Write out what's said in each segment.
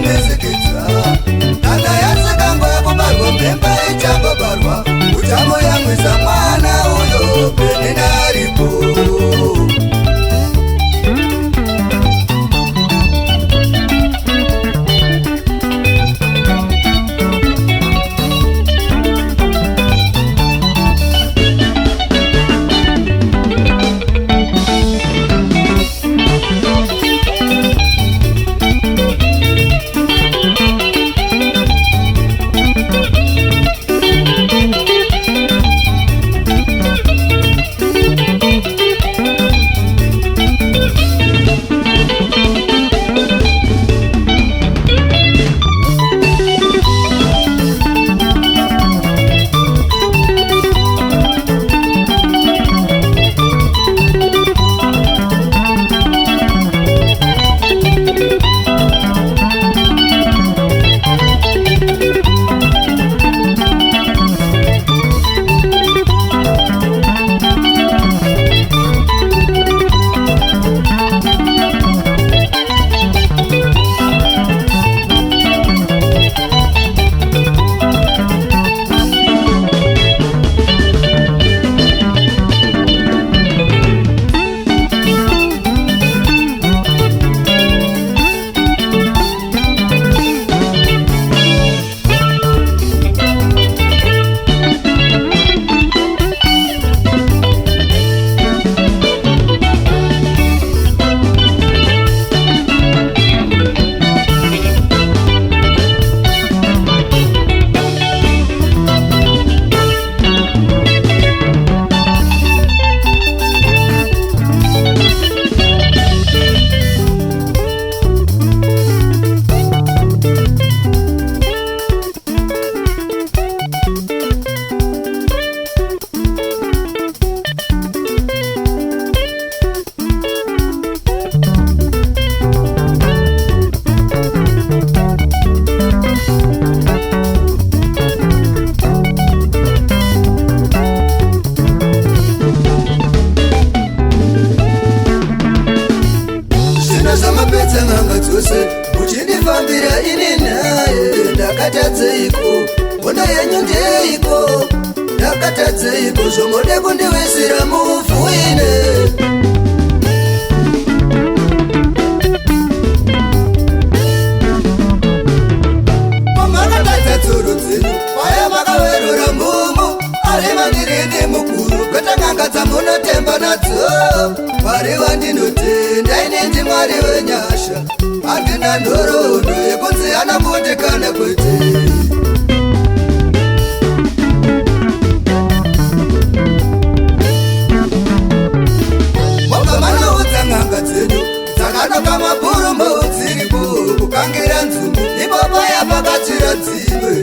kumeseketsa kana yasekango yakubarwa mbemba ichangobarwa utamo yamwisa mwana uyo penena aripo uchindifambira ini naye ndakatadzeiko ona yenyu ndeiko ndakatadzeiko zvomode kundiwisira muvhuine pamakatadza tsuro dzenyu paya makawerura mbumu ari mandirindi mukuru kwetanganga dzamunotemba nadzo mwari wandinotenda inindi mwari wenyasha handina nhoroondo yekunzi anakundikana kwete wabva manoudza n'anga dzenyu dzakanoka mabhurumbo dziripo kukangira nzumbu ipapo yapakatira dzimwe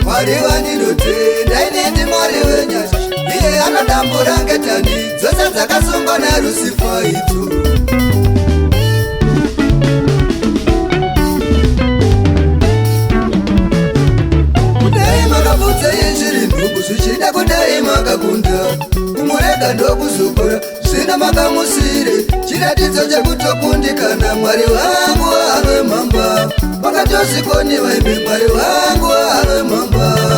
mwari wandinotenda inindi mwari wenyasha iye anodambura ngetani dzose dzakasungwa narusifa idzo zvichida kudai makakunda kumurega ndokuzokora zvino makamusire chiratidzo chekutokundikana mwari wangu ave mamba wakatozvikoni vaime mwari wangu ave mamba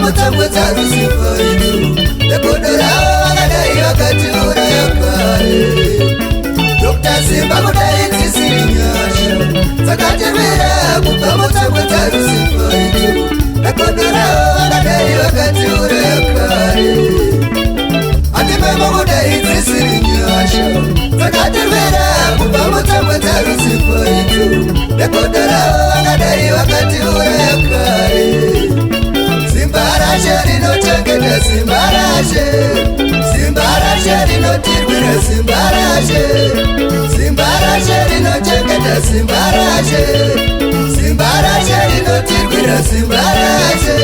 mutambudza ruzivo itu rekodo ravo vakadai vakatiuraya kare Dr. Simba kudai dzisiri nyasha dzakatirwira kubva mutambudza ruzivo itu rekodo ravo vakadai vakatiuraya kare Atimemo kudai dzisiri nyasha dzakatirwira kubva mutambudza ruzivo itu rekodo ravo vakadai vakatiuraya kare Simbarashe rinochengeta Simbarashe Simbarashe rinotirwira Simbarashe Simbarashe rinochengeta Simbarashe Simbarashe rinotirwira Simbarashe